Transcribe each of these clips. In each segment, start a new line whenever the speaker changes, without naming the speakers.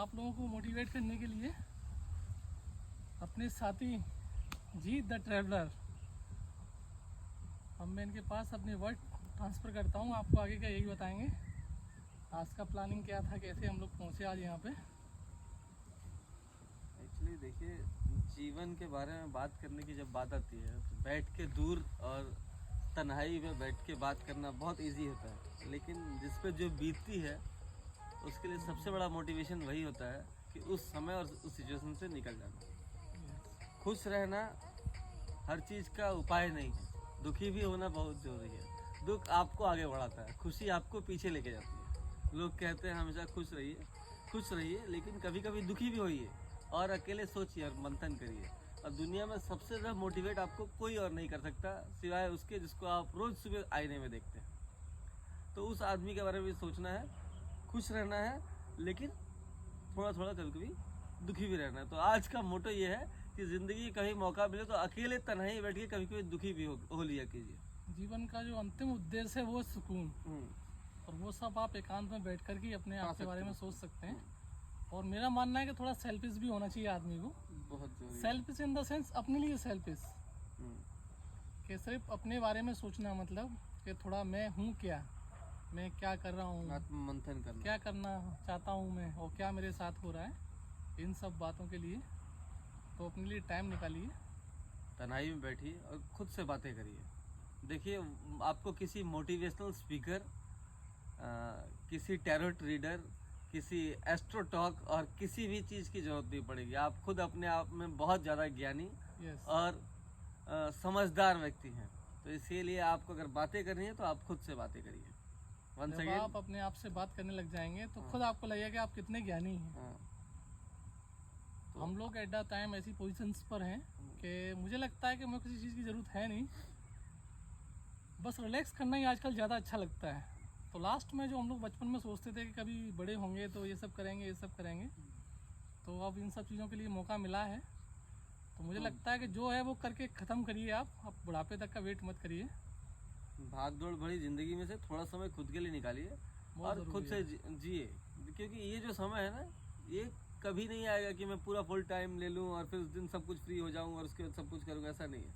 आप लोगों को मोटिवेट करने के लिए अपने साथी जीत द ट्रैवलर, अब मैं इनके पास अपने वर्ड ट्रांसफ़र करता हूँ। आपको आगे का यही बताएंगे आज का प्लानिंग क्या था, कैसे हम लोग पहुँचे आज यहाँ पे।
एक्चुअली देखिए, जीवन के बारे में बात करने की जब बात आती है तो बैठ के दूर और तन्हाई में बैठ के बात करना बहुत इजी होता है, लेकिन जिस पे जो बीतती है उसके लिए सबसे बड़ा मोटिवेशन वही होता है कि उस समय और उस सिचुएशन से निकल जाना। खुश रहना हर चीज़ का उपाय नहीं है, दुखी भी होना बहुत ज़रूरी है। दुख आपको आगे बढ़ाता है, खुशी आपको पीछे लेके जाती है। लोग कहते हैं हमेशा खुश रहिए, लेकिन कभी कभी दुखी भी होइए और अकेले सोचिए और मंथन करिए। और दुनिया में सबसे ज़्यादा मोटिवेट आपको कोई और नहीं कर सकता सिवाय उसके जिसको आप रोज़ सुबह आईने में देखते हैं। तो उस आदमी के बारे में सोचना है, खुश रहना है, लेकिन थोड़ा थोड़ा कभी कभी दुखी भी रहना है। तो आज का मोटो ये है कि ज़िंदगी कभी मौका मिले तो अकेले तन्हाई बैठ के कभी कभी दुखी भी हो लिया कीजिए।
जीवन का जो अंतिम उद्देश्य है वो सुकून, और वो सब आप एकांत में बैठ कर के अपने आप के बारे में सोच सकते हैं। और मेरा मानना है कि थोड़ा सेल्फिश भी होना चाहिए आदमी को।
बहुत जरूरी।
सेल्फिश इन द सेंस अपने लिए सेल्फिश, कि सिर्फ अपने बारे में सोचना, मतलब कि थोड़ा मैं हूँ क्या, मैं क्या कर रहा हूँ,
आत्ममंथन करना,
क्या करना चाहता हूँ मैं और क्या मेरे साथ हो रहा है, इन सब बातों के लिए तो अपने लिए टाइम निकालिए,
तन्हाई में बैठिए और खुद से बातें करिए। देखिए, आपको किसी मोटिवेशनल स्पीकर, किसी टैरोट रीडर, किसी एस्ट्रो टॉक और किसी भी चीज़ की जरूरत नहीं पड़ेगी। आप खुद अपने आप में बहुत ज़्यादा ज्ञानी और समझदार व्यक्ति हैं। तो इसीलिए आपको अगर बातें करनी है तो आप खुद से बातें करिए।
जब आप अपने आप से बात करने लग जाएंगे तो खुद आपको लगेगा कि आप कितने ज्ञानी हैं। तो हम लोग एट द टाइम ऐसी पोजीशंस पर हैं कि मुझे लगता है कि मुझे किसी चीज़ की ज़रूरत है नहीं, बस रिलैक्स करना ही आजकल ज़्यादा अच्छा लगता है। तो लास्ट में जो हम लोग बचपन में सोचते थे कि कभी बड़े होंगे तो ये सब करेंगे, तो अब इन सब चीज़ों के लिए मौका मिला है। तो मुझे लगता है कि जो है वो करके ख़त्म करिए। आप बुढ़ापे तक का वेट मत करिए।
भाग दौड़ भरी जिंदगी में से थोड़ा समय खुद के लिए निकालिए और खुद से जिए, क्योंकि ये जो समय है ना, ये कभी नहीं आएगा कि मैं पूरा फुल टाइम ले लूँ और फिर उस दिन सब कुछ फ्री हो जाऊँ और उसके बाद सब कुछ करूँगा। ऐसा नहीं है।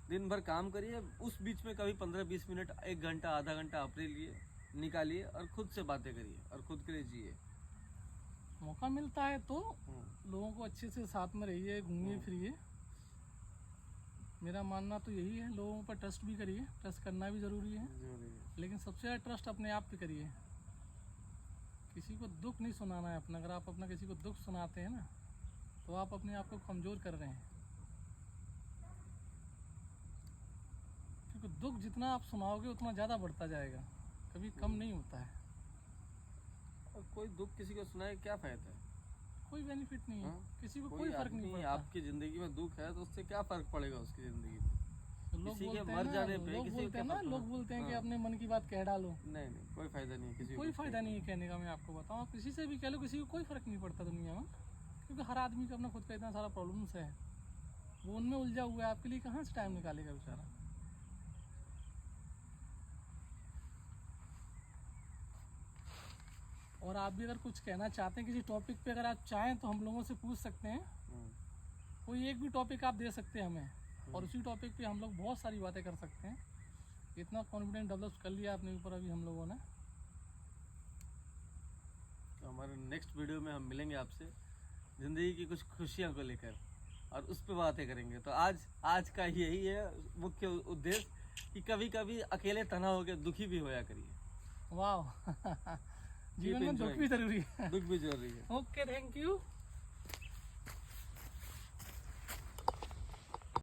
दिन भर काम करिए, उस बीच में कभी 15-20 मिनट, 1 घंटा, आधा घंटा अपने लिए निकालिए और खुद से बातें करिए और खुद के लिए जिए।
मौका मिलता है तो लोगों को अच्छे से साथ में रहिए, घूमिए फिरिए। मेरा मानना तो यही है, लोगों पर ट्रस्ट भी करिए, ट्रस्ट करना भी ज़रूरी है, लेकिन सबसे ज़्यादा ट्रस्ट अपने आप पे करिए। किसी को दुख नहीं सुनाना है अपना। अगर आप अपना किसी को दुख सुनाते हैं ना तो आप अपने आप को कमज़ोर कर रहे हैं, क्योंकि दुख जितना आप सुनाओगे उतना ज़्यादा बढ़ता जाएगा, कभी कम नहीं होता है।
और कोई दुख किसी को सुनाए क्या फ़ायदा है?
कोई बेनिफिट नहीं है। किसी को कोई फर्क नहीं पड़ता।
आपकी जिंदगी में दुख है तो उससे क्या फर्क पड़ेगा उसकी जिंदगी में? किसी के मर जाने पे
लोग बोलते हैं कि अपने मन की बात कह डालो।
नहीं, कोई फायदा नहीं है, किसी
कोई फायदा नहीं है कहने का। मैं आपको बताऊं, आप किसी से भी कह लो, किसी को कोई फर्क नहीं पड़ता दुनिया में, क्योंकि हर आदमी का अपना खुद का इतना सारा प्रॉब्लम्स है, वो उनमें उलझा हुआ है। आपके लिए कहाँ से टाइम निकालेगा बेचारा। और आप भी अगर कुछ कहना चाहते हैं किसी टॉपिक पे, अगर आप चाहें तो हम लोगों से पूछ सकते हैं। कोई एक भी टॉपिक आप दे सकते हैं हमें, और उसी टॉपिक पे हम लोग बहुत सारी बातें कर सकते हैं। इतना कॉन्फिडेंस डेवलप कर लिया अपने ऊपर अभी हम लोगों ने।
तो हमारे नेक्स्ट वीडियो में हम मिलेंगे आपसे ज़िंदगी की कुछ खुशियों को लेकर और उस पर बातें करेंगे। तो आज का यही है मुख्य उद्देश्य कि कभी कभी अकेले तन्हा होकर दुखी भी होया करिए।
वाह जीवन में दुख भी जरूरी है।
दुख भी जरूरी है।
Okay, thank you.